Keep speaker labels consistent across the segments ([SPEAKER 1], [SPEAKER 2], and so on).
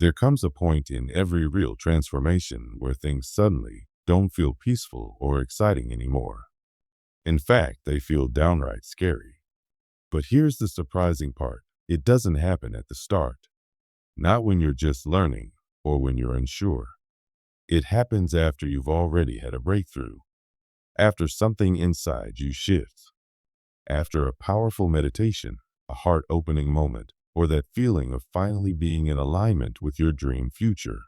[SPEAKER 1] There comes a point in every real transformation where things suddenly don't feel peaceful or exciting anymore. In fact, they feel downright scary. But here's the surprising part. It doesn't happen at the start, not when you're just learning or when you're unsure. It happens after you've already had a breakthrough, after something inside you shifts, after a powerful meditation, a heart-opening moment, or that feeling of finally being in alignment with your dream future.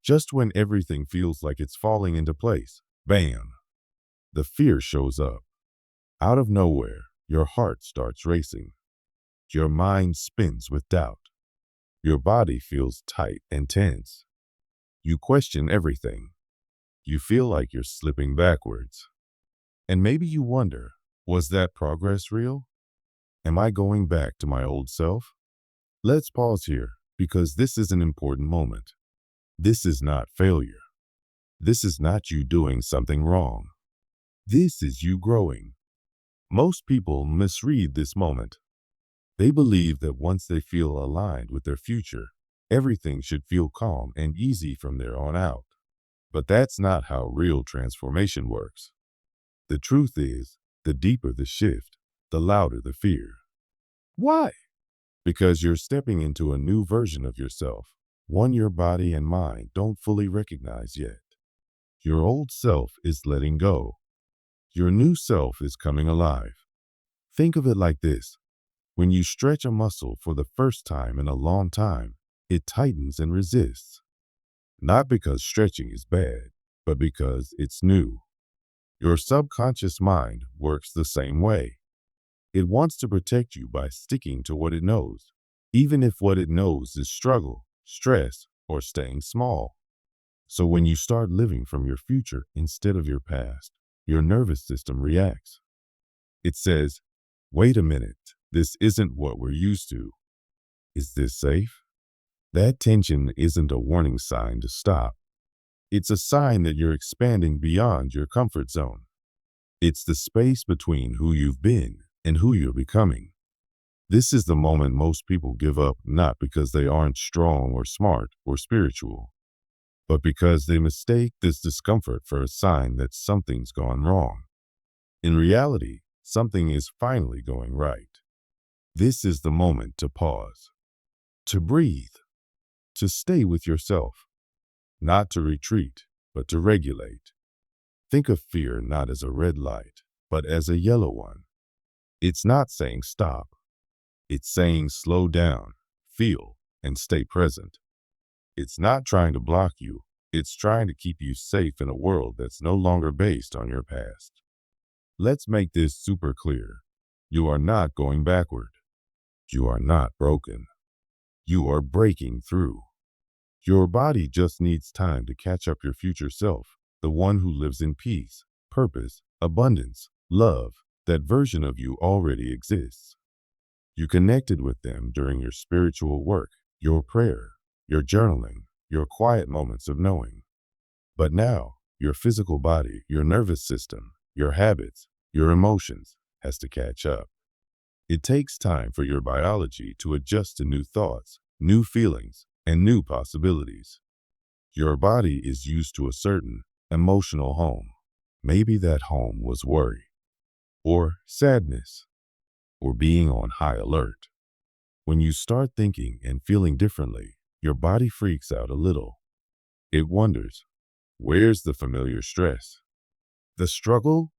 [SPEAKER 1] Just when everything feels like it's falling into place, bam, the fear shows up. Out of nowhere, your heart starts racing. Your mind spins with doubt. Your body feels tight and tense. You question everything. You feel like you're slipping backwards. And maybe you wonder, was that progress real? Am I going back to my old self? Let's pause here, because this is an important moment. This is not failure. This is not you doing something wrong. This is you growing. Most people misread this moment. They believe that once they feel aligned with their future, everything should feel calm and easy from there on out. But that's not how real transformation works. The truth is, the deeper the shift, the louder the fear. Why? Because you're stepping into a new version of yourself, one your body and mind don't fully recognize yet. Your old self is letting go. Your new self is coming alive. Think of it like this. When you stretch a muscle for the first time in a long time, it tightens and resists. Not because stretching is bad, but because it's new. Your subconscious mind works the same way. It wants to protect you by sticking to what it knows, even if what it knows is struggle, stress, or staying small. So when you start living from your future instead of your past, your nervous system reacts. It says, wait a minute, this isn't what we're used to. Is this safe? That tension isn't a warning sign to stop. It's a sign that you're expanding beyond your comfort zone. It's the space between who you've been and who you're becoming. This is the moment most people give up, not because they aren't strong or smart or spiritual, but because they mistake this discomfort for a sign that something's gone wrong. In reality, something is finally going right. This is the moment to pause, to breathe, to stay with yourself, not to retreat, but to regulate. Think of fear not as a red light, but as a yellow one. It's not saying stop. It's saying slow down, feel, and stay present. It's not trying to block you. It's trying to keep you safe in a world that's no longer based on your past. Let's make this super clear. You are not going backward. You are not broken. You are breaking through. Your body just needs time to catch up your future self, the one who lives in peace, purpose, abundance, love. That version of you already exists. You connected with them during your spiritual work, your prayer, your journaling, your quiet moments of knowing. But now, your physical body, your nervous system, your habits, your emotions has to catch up. It takes time for your biology to adjust to new thoughts, new feelings, and new possibilities. Your body is used to a certain emotional home. Maybe that home was worry, or sadness, or being on high alert. When you start thinking and feeling differently, your body freaks out a little. It wonders, where's the familiar stress? The struggle?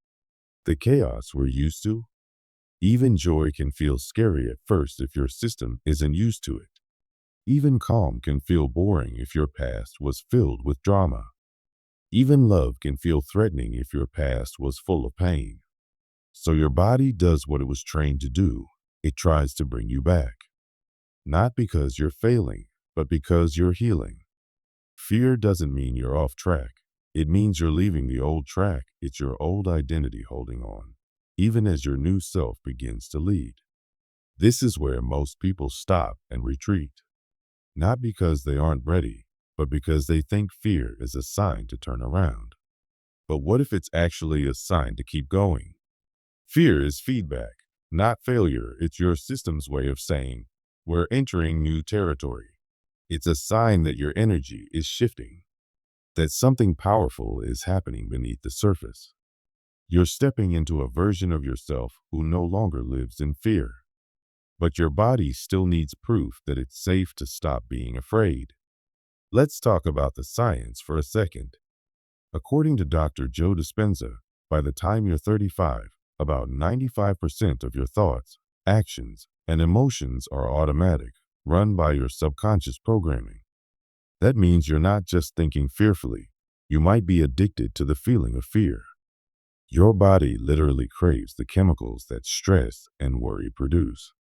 [SPEAKER 1] The chaos we're used to? Even joy can feel scary at first if your system isn't used to it. Even calm can feel boring if your past was filled with drama. Even love can feel threatening if your past was full of pain. So your body does what it was trained to do. It tries to bring you back. Not because you're failing, but because you're healing. Fear doesn't mean you're off track. It means you're leaving the old track. It's your old identity holding on, even as your new self begins to lead. This is where most people stop and retreat. Not because they aren't ready, but because they think fear is a sign to turn around. But what if it's actually a sign to keep going? Fear is feedback, not failure. It's your system's way of saying, we're entering new territory. It's a sign that your energy is shifting, that something powerful is happening beneath the surface. You're stepping into a version of yourself who no longer lives in fear. But your body still needs proof that it's safe to stop being afraid. Let's talk about the science for a second. According to Dr. Joe Dispenza, by the time you're 35, about 95% of your thoughts, actions, and emotions are automatic, run by your subconscious programming. That means you're not just thinking fearfully. You might be addicted to the feeling of fear. Your body literally craves the chemicals that stress and worry produce.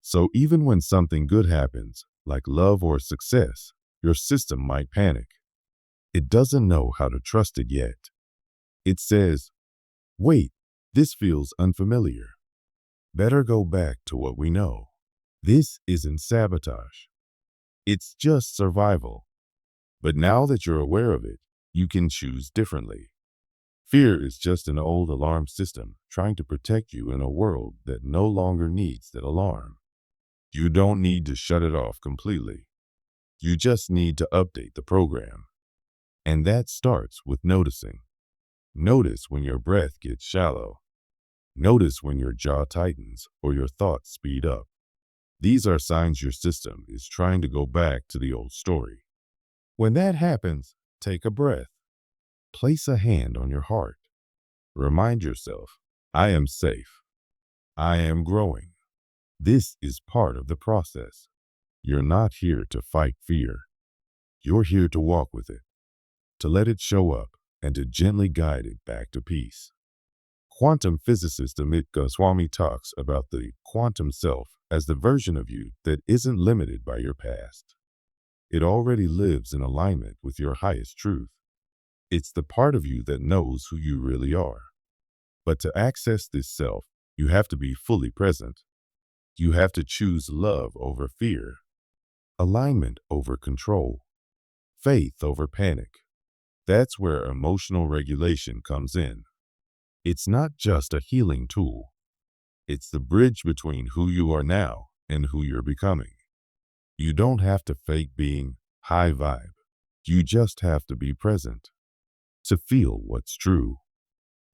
[SPEAKER 1] So even when something good happens, like love or success, your system might panic. It doesn't know how to trust it yet. It says, wait, this feels unfamiliar. Better go back to what we know. This isn't sabotage. It's just survival. But now that you're aware of it, you can choose differently. Fear is just an old alarm system trying to protect you in a world that no longer needs that alarm. You don't need to shut it off completely. You just need to update the program. And that starts with noticing. Notice when your breath gets shallow. Notice when your jaw tightens or your thoughts speed up. These are signs your system is trying to go back to the old story. When that happens, take a breath. Place a hand on your heart. Remind yourself, I am safe. I am growing. This is part of the process. You're not here to fight fear. You're here to walk with it, to let it show up, and to gently guide it back to peace. Quantum physicist Amit Goswami talks about the quantum self as the version of you that isn't limited by your past. It already lives in alignment with your highest truth. It's the part of you that knows who you really are. But to access this self, you have to be fully present. You have to choose love over fear, alignment over control, faith over panic. That's where emotional regulation comes in. It's not just a healing tool. It's the bridge between who you are now and who you're becoming. You don't have to fake being high vibe. You just have to be present, to feel what's true,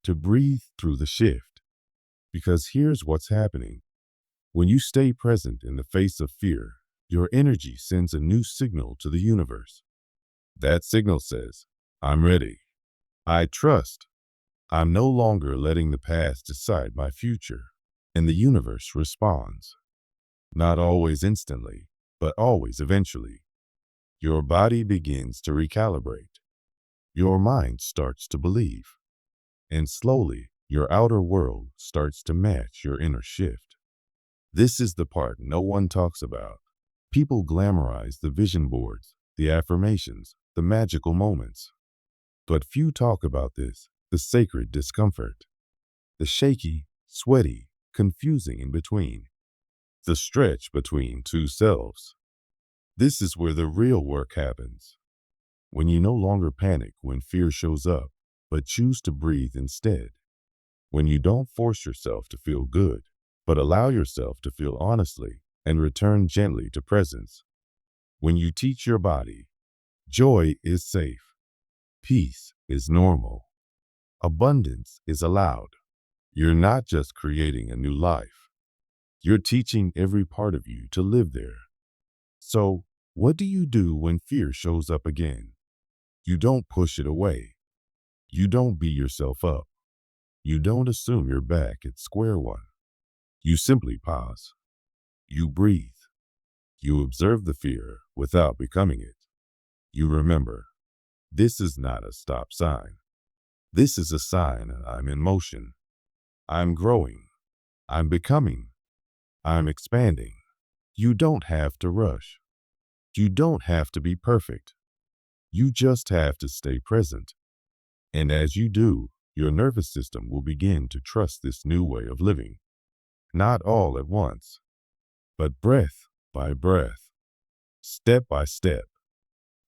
[SPEAKER 1] to breathe through the shift. Because here's what's happening. When you stay present in the face of fear, your energy sends a new signal to the universe. That signal says, I'm ready. I trust. I'm no longer letting the past decide my future. And the universe responds. Not always instantly, but always eventually. Your body begins to recalibrate. Your mind starts to believe. And slowly, your outer world starts to match your inner shift. This is the part no one talks about. People glamorize the vision boards, the affirmations, the magical moments. But few talk about this, the sacred discomfort, the shaky, sweaty, confusing in between, the stretch between two selves. This is where the real work happens. When you no longer panic when fear shows up, but choose to breathe instead. When you don't force yourself to feel good, but allow yourself to feel honestly and return gently to presence. When you teach your body, joy is safe, peace is normal, abundance is allowed. You're not just creating a new life. You're teaching every part of you to live there. So, what do you do when fear shows up again? You don't push it away. You don't beat yourself up. You don't assume you're back at square one. You simply pause. You breathe. You observe the fear without becoming it. You remember, this is not a stop sign. This is a sign I'm in motion. I'm growing. I'm becoming. I'm expanding. You don't have to rush. You don't have to be perfect. You just have to stay present. And as you do, your nervous system will begin to trust this new way of living. Not all at once, but breath by breath, step by step,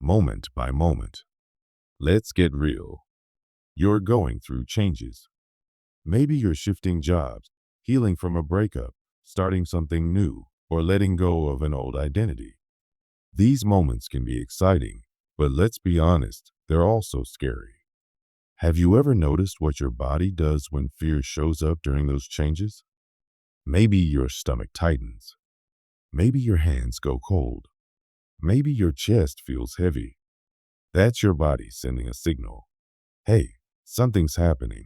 [SPEAKER 1] moment by moment. Let's get real. You're going through changes. Maybe you're shifting jobs, healing from a breakup, starting something new, or letting go of an old identity. These moments can be exciting, but let's be honest, they're also scary. Have you ever noticed what your body does when fear shows up during those changes? Maybe your stomach tightens. Maybe your hands go cold. Maybe your chest feels heavy. That's your body sending a signal. Hey, something's happening.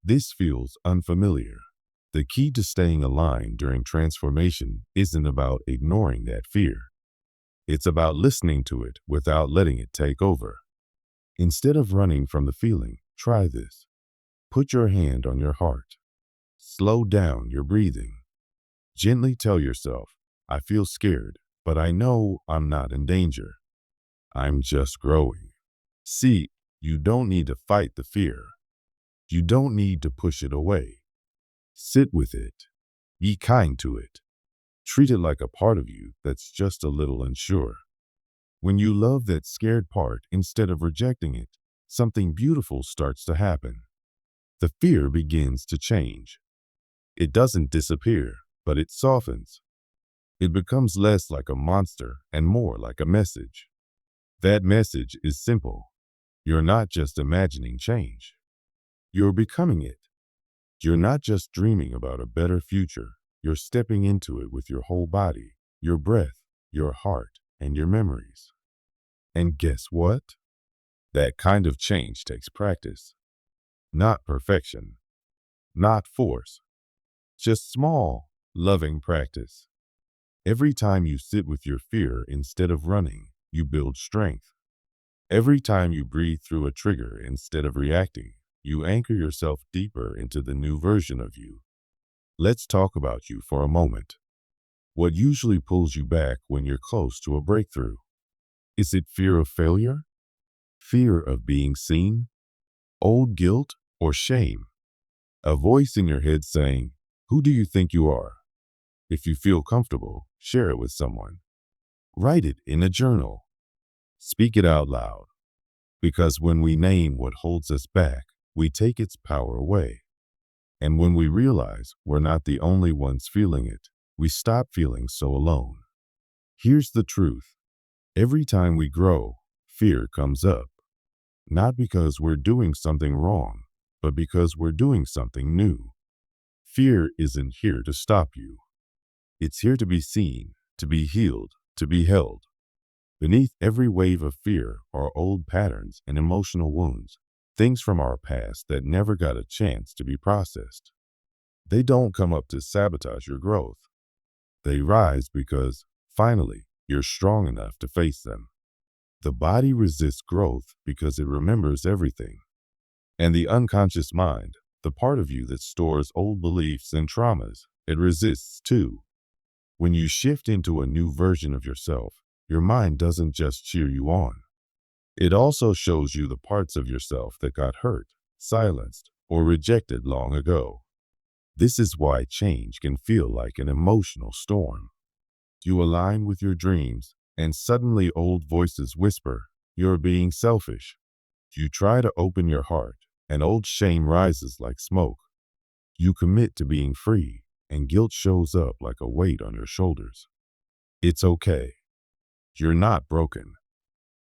[SPEAKER 1] This feels unfamiliar. The key to staying aligned during transformation isn't about ignoring that fear. It's about listening to it without letting it take over. Instead of running from the feeling, try this. Put your hand on your heart. Slow down your breathing. Gently tell yourself, I feel scared, but I know I'm not in danger. I'm just growing. See, you don't need to fight the fear. You don't need to push it away. Sit with it. Be kind to it. Treat it like a part of you that's just a little unsure. When you love that scared part instead of rejecting it, something beautiful starts to happen. The fear begins to change. It doesn't disappear, but it softens. It becomes less like a monster and more like a message. That message is simple. You're not just imagining change. You're becoming it. You're not just dreaming about a better future. You're stepping into it with your whole body, your breath, your heart, and your memories. And guess what? That kind of change takes practice. Not perfection. Not force. Just small, loving practice. Every time you sit with your fear instead of running, you build strength. Every time you breathe through a trigger instead of reacting, you anchor yourself deeper into the new version of you. Let's talk about you for a moment. What usually pulls you back when you're close to a breakthrough? Is it fear of failure? Fear of being seen? Old guilt or shame? A voice in your head saying, who do you think you are? If you feel comfortable, share it with someone. Write it in a journal. Speak it out loud. Because when we name what holds us back, we take its power away. And when we realize we're not the only ones feeling it, we stop feeling so alone. Here's the truth. Every time we grow, fear comes up. Not because we're doing something wrong, but because we're doing something new. Fear isn't here to stop you. It's here to be seen, to be healed, to be held. Beneath every wave of fear are old patterns and emotional wounds, things from our past that never got a chance to be processed. They don't come up to sabotage your growth. They rise because, finally, you're strong enough to face them. The body resists growth because it remembers everything. And the unconscious mind, the part of you that stores old beliefs and traumas, it resists too. When you shift into a new version of yourself, your mind doesn't just cheer you on. It also shows you the parts of yourself that got hurt, silenced, or rejected long ago. This is why change can feel like an emotional storm. You align with your dreams, and suddenly old voices whisper, you're being selfish. You try to open your heart, and old shame rises like smoke. You commit to being free, and guilt shows up like a weight on your shoulders. It's okay. You're not broken.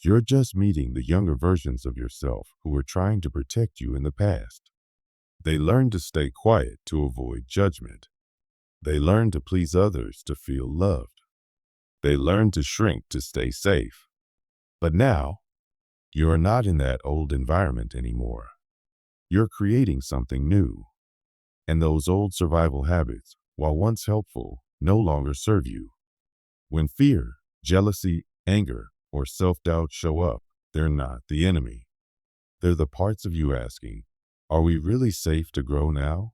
[SPEAKER 1] You're just meeting the younger versions of yourself who were trying to protect you in the past. They learned to stay quiet to avoid judgment. They learned to please others to feel loved. They learned to shrink to stay safe. But now, you're not in that old environment anymore. You're creating something new. And those old survival habits, while once helpful, no longer serve you. When fear, jealousy, anger, or self-doubt show up, they're not the enemy. They're the parts of you asking, are we really safe to grow now?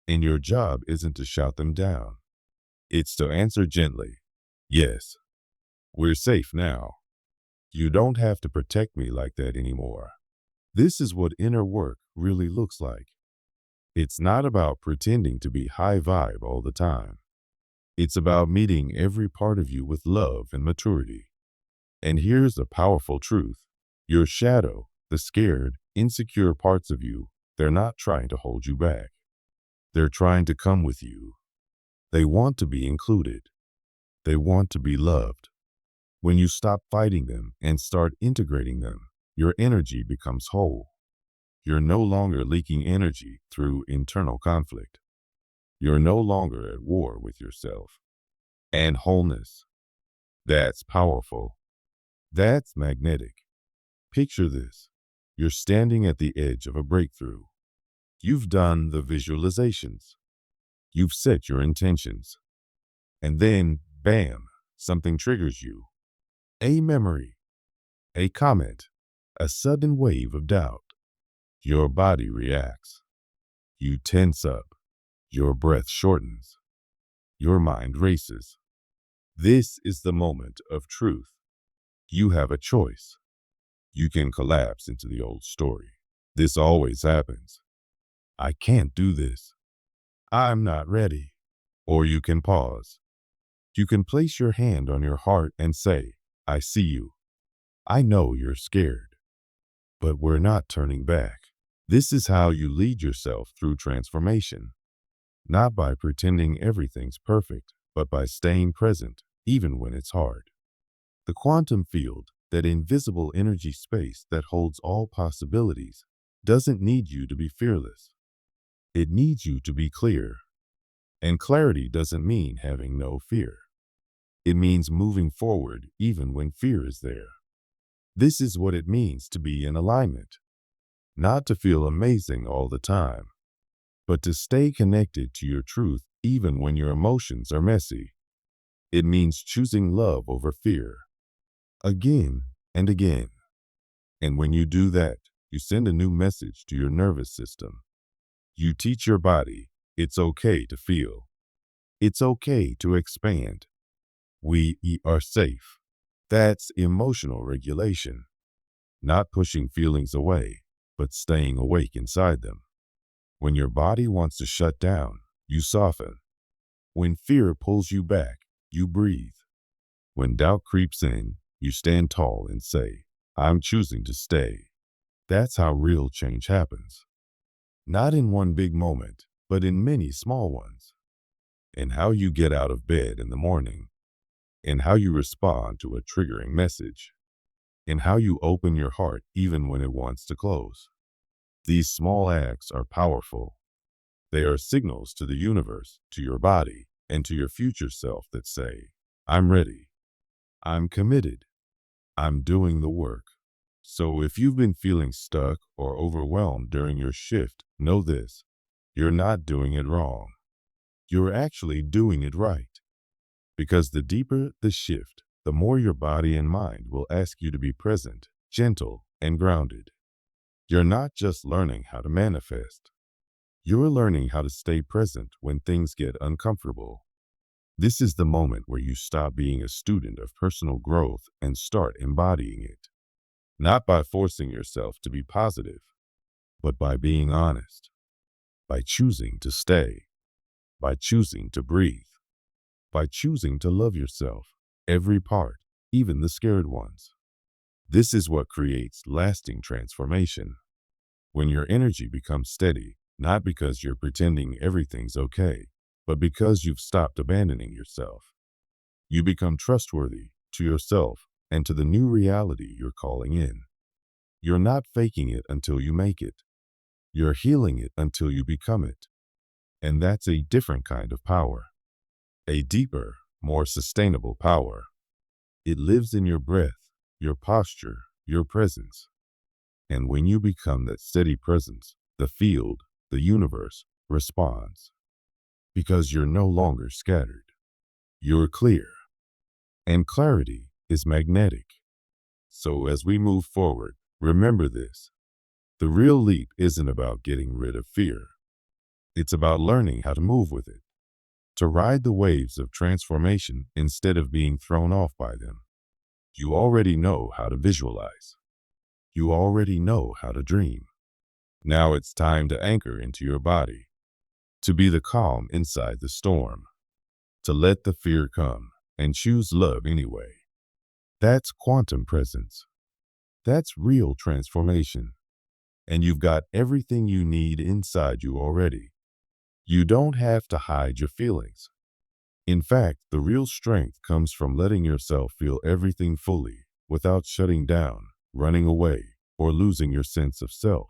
[SPEAKER 1] And your job isn't to shout them down. It's to answer gently, yes, we're safe now. You don't have to protect me like that anymore. This is what inner work really looks like. It's not about pretending to be high vibe all the time. It's about meeting every part of you with love and maturity. And here's the powerful truth. Your shadow, the scared, insecure parts of you, they're not trying to hold you back. They're trying to come with you. They want to be included. They want to be loved. When you stop fighting them and start integrating them, your energy becomes whole. You're no longer leaking energy through internal conflict. You're no longer at war with yourself. And wholeness, that's powerful. That's magnetic. Picture this. You're standing at the edge of a breakthrough. You've done the visualizations. You've set your intentions. And then, bam, something triggers you. A memory, a comment, a sudden wave of doubt. Your body reacts. You tense up. Your breath shortens. Your mind races. This is the moment of truth. You have a choice. You can collapse into the old story. This always happens. I can't do this. I'm not ready. Or you can pause. You can place your hand on your heart and say, I see you. I know you're scared. But we're not turning back. This is how you lead yourself through transformation. Not by pretending everything's perfect, but by staying present, even when it's hard. The quantum field, that invisible energy space that holds all possibilities, doesn't need you to be fearless. It needs you to be clear. And clarity doesn't mean having no fear. It means moving forward even when fear is there. This is what it means to be in alignment. Not to feel amazing all the time, but to stay connected to your truth even when your emotions are messy. It means choosing love over fear, again and again. And when you do that, you send a new message to your nervous system. You teach your body, it's okay to feel. It's okay to expand. We are safe. That's emotional regulation. Not pushing feelings away, but staying awake inside them. When your body wants to shut down, you soften. When fear pulls you back, you breathe. When doubt creeps in, you stand tall and say, I'm choosing to stay. That's how real change happens. Not in one big moment, but in many small ones. In how you get out of bed in the morning, in how you respond to a triggering message, in how you open your heart even when it wants to close. These small acts are powerful. They are signals to the universe, to your body, and to your future self that say, I'm ready. I'm committed. I'm doing the work. So if you've been feeling stuck or overwhelmed during your shift, know this. You're not doing it wrong. You're actually doing it right. Because the deeper the shift, the more your body and mind will ask you to be present, gentle, and grounded. You're not just learning how to manifest. You're learning how to stay present when things get uncomfortable. This is the moment where you stop being a student of personal growth and start embodying it. Not by forcing yourself to be positive, but by being honest, by choosing to stay, by choosing to breathe, by choosing to love yourself, every part, even the scared ones. This is what creates lasting transformation. When your energy becomes steady, not because you're pretending everything's okay, but because you've stopped abandoning yourself. You become trustworthy to yourself and to the new reality you're calling in. You're not faking it until you make it. You're healing it until you become it. And that's a different kind of power. A deeper, more sustainable power. It lives in your breath, your posture, your presence. And when you become that steady presence, the field, the universe, responds. Because you're no longer scattered. You're clear. And clarity is magnetic. So as we move forward, remember this. The real leap isn't about getting rid of fear. It's about learning how to move with it. To ride the waves of transformation instead of being thrown off by them. You already know how to visualize. You already know how to dream. Now it's time to anchor into your body. To be the calm inside the storm. To let the fear come and choose love anyway. That's quantum presence. That's real transformation. And you've got everything you need inside you already. You don't have to hide your feelings. In fact, the real strength comes from letting yourself feel everything fully without shutting down, running away, or losing your sense of self.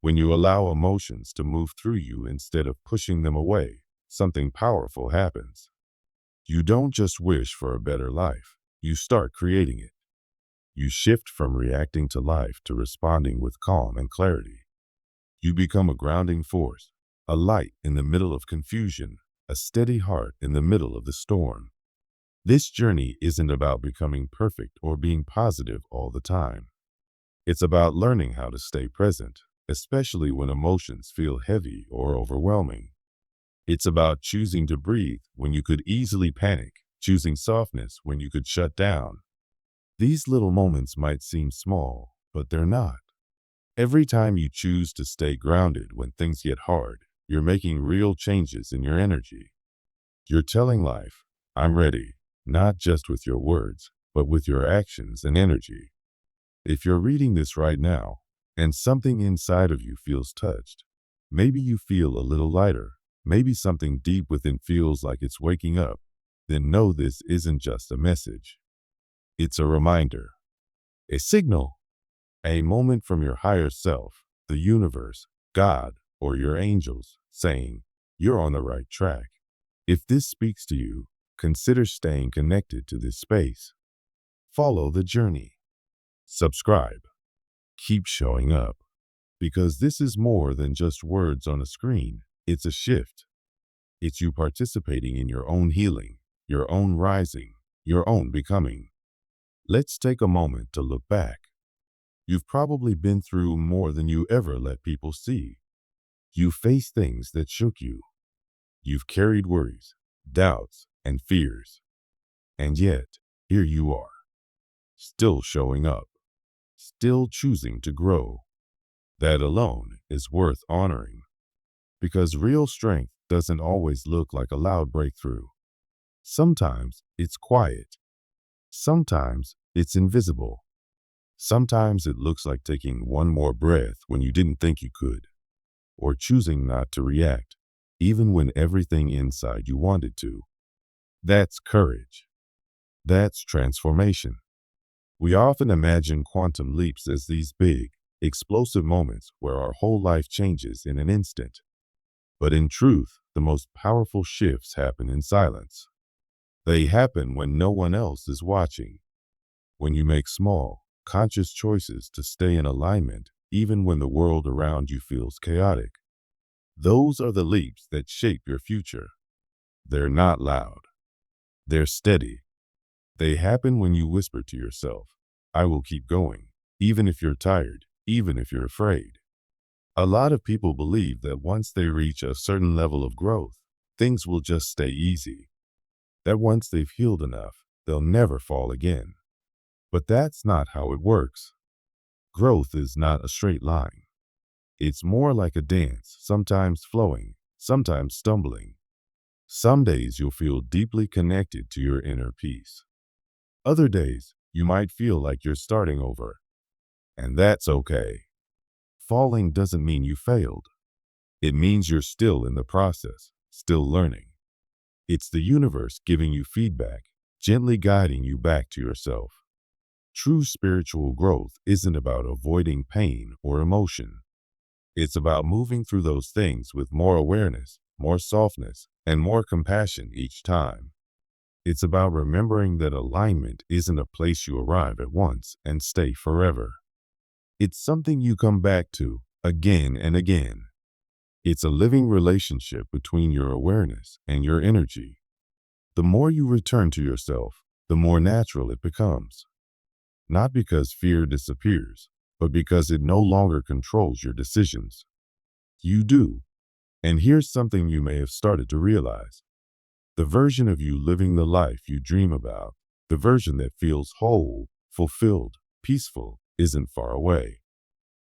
[SPEAKER 1] When you allow emotions to move through you instead of pushing them away, something powerful happens. You don't just wish for a better life, you start creating it. You shift from reacting to life to responding with calm and clarity. You become a grounding force, a light in the middle of confusion, a steady heart in the middle of the storm. This journey isn't about becoming perfect or being positive all the time. It's about learning how to stay present, especially when emotions feel heavy or overwhelming. It's about choosing to breathe when you could easily panic, choosing softness when you could shut down. These little moments might seem small, but they're not. Every time you choose to stay grounded when things get hard, you're making real changes in your energy. You're telling life, I'm ready, not just with your words, but with your actions and energy. If you're reading this right now, and something inside of you feels touched, maybe you feel a little lighter, maybe something deep within feels like it's waking up, then know this isn't just a message. It's a reminder, a signal, a moment from your higher self, the universe, God, or your angels, saying, you're on the right track. If this speaks to you, consider staying connected to this space. Follow the journey. Subscribe. Keep showing up. Because this is more than just words on a screen. It's a shift. It's you participating in your own healing, your own rising, your own becoming. Let's take a moment to look back. You've probably been through more than you ever let people see. You faced things that shook you. You've carried worries, doubts, and fears. And yet, here you are, still showing up, still choosing to grow. That alone is worth honoring. Because real strength doesn't always look like a loud breakthrough. Sometimes it's quiet. Sometimes it's invisible. Sometimes it looks like taking one more breath when you didn't think you could, or choosing not to react, even when everything inside you wanted to. That's courage. That's transformation. We often imagine quantum leaps as these big, explosive moments where our whole life changes in an instant. But in truth, the most powerful shifts happen in silence. They happen when no one else is watching. When you make small, conscious choices to stay in alignment, even when the world around you feels chaotic. Those are the leaps that shape your future. They're not loud. They're steady. They happen when you whisper to yourself, I will keep going, even if you're tired, even if you're afraid. A lot of people believe that once they reach a certain level of growth, things will just stay easy. That once they've healed enough, they'll never fall again. But that's not how it works. Growth is not a straight line. It's more like a dance, sometimes flowing, sometimes stumbling. Some days you'll feel deeply connected to your inner peace. Other days, you might feel like you're starting over. And that's okay. Falling doesn't mean you failed. It means you're still in the process, still learning. It's the universe giving you feedback, gently guiding you back to yourself. True spiritual growth isn't about avoiding pain or emotion. It's about moving through those things with more awareness, more softness, and more compassion each time. It's about remembering that alignment isn't a place you arrive at once and stay forever. It's something you come back to again and again. It's a living relationship between your awareness and your energy. The more you return to yourself, the more natural it becomes. Not because fear disappears, but because it no longer controls your decisions. You do. And here's something you may have started to realize. The version of you living the life you dream about, the version that feels whole, fulfilled, peaceful, isn't far away.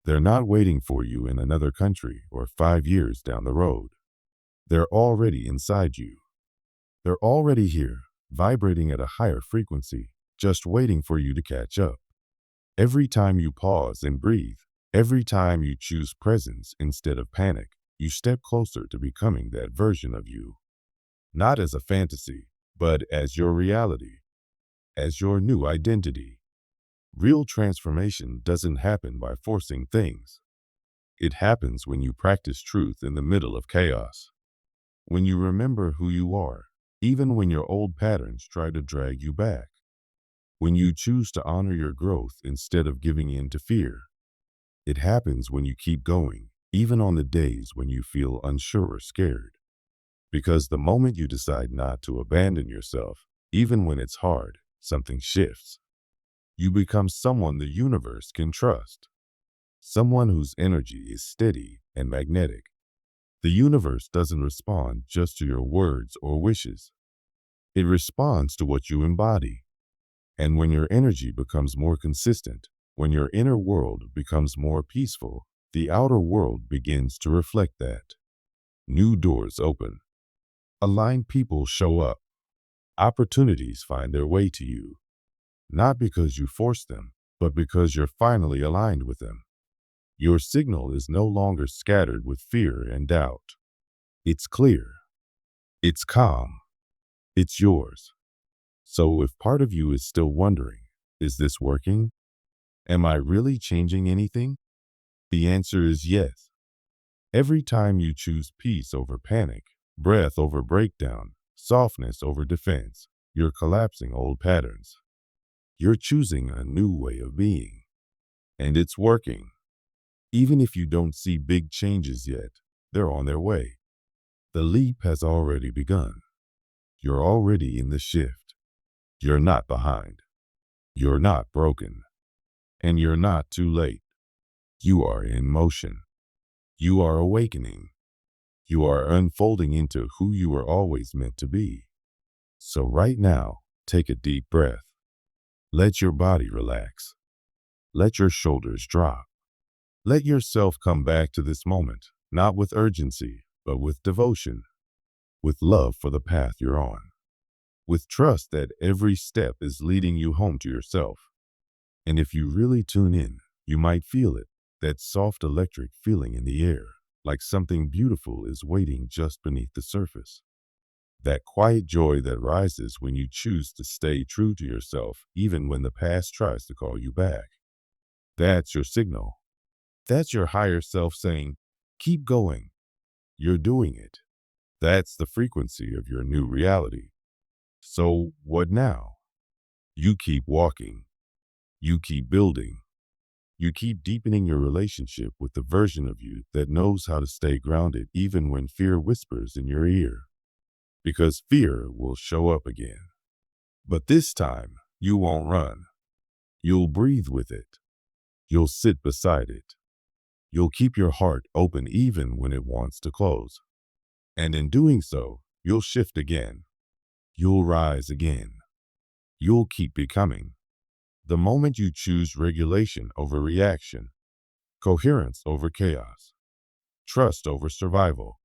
[SPEAKER 1] They're not waiting for you in another country or 5 years down the road. They're already inside you. They're already here, vibrating at a higher frequency, just waiting for you to catch up. Every time you pause and breathe, every time you choose presence instead of panic, you step closer to becoming that version of you. not as a fantasy, but as your reality, as your new identity. Real transformation doesn't happen by forcing things. It happens when you practice truth in the middle of chaos. When you remember who you are, even when your old patterns try to drag you back. When you choose to honor your growth instead of giving in to fear. It happens when you keep going, even on the days when you feel unsure or scared. Because the moment you decide not to abandon yourself, even when it's hard, something shifts. You become someone the universe can trust. Someone whose energy is steady and magnetic. The universe doesn't respond just to your words or wishes. It responds to what you embody. And when your energy becomes more consistent, when your inner world becomes more peaceful, the outer world begins to reflect that. New doors open. Aligned people show up. Opportunities find their way to you. Not because you force them, but because you're finally aligned with them. Your signal is no longer scattered with fear and doubt. It's clear. It's calm. It's yours. So if part of you is still wondering, is this working? Am I really changing anything? The answer is yes. Every time you choose peace over panic, breath over breakdown, softness over defense, you're collapsing old patterns. You're choosing a new way of being. And it's working. Even if you don't see big changes yet, they're on their way. The leap has already begun. You're already in the shift. You're not behind. You're not broken. And you're not too late. You are in motion. You are awakening. You are unfolding into who you were always meant to be. So right now, take a deep breath. Let your body relax. Let your shoulders drop. Let yourself come back to this moment, not with urgency, but with devotion, with love for the path you're on, with trust that every step is leading you home to yourself. And if you really tune in, you might feel it, that soft electric feeling in the air, like something beautiful is waiting just beneath the surface. That quiet joy that rises when you choose to stay true to yourself, even when the past tries to call you back. That's your signal. That's your higher self saying, keep going. You're doing it. That's the frequency of your new reality. So what now? You keep walking. You keep building. You keep deepening your relationship with the version of you that knows how to stay grounded even when fear whispers in your ear. Because fear will show up again. But this time, you won't run. You'll breathe with it. You'll sit beside it. You'll keep your heart open even when it wants to close. And in doing so, you'll shift again. You'll rise again. You'll keep becoming. The moment you choose regulation over reaction, coherence over chaos, trust over survival,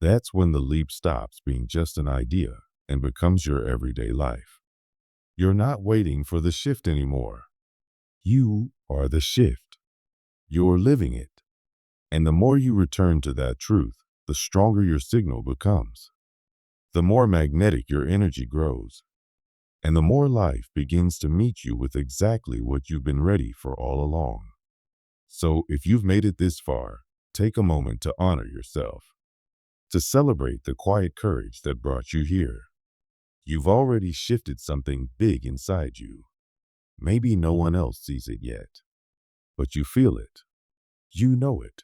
[SPEAKER 1] that's when the leap stops being just an idea and becomes your everyday life. You're not waiting for the shift anymore. You are the shift. You're living it. And the more you return to that truth, the stronger your signal becomes. The more magnetic your energy grows. And the more life begins to meet you with exactly what you've been ready for all along. So if you've made it this far, take a moment to honor yourself, to celebrate the quiet courage that brought you here. You've already shifted something big inside you. Maybe no one else sees it yet, but you feel it. You know it.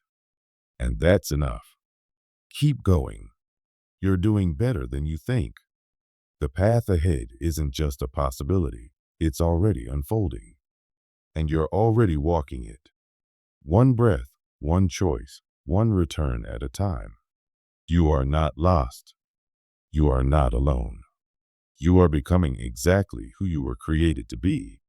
[SPEAKER 1] And that's enough. Keep going. You're doing better than you think. The path ahead isn't just a possibility. It's already unfolding. And you're already walking it. One breath, one choice, one return at a time. You are not lost. You are not alone. You are becoming exactly who you were created to be.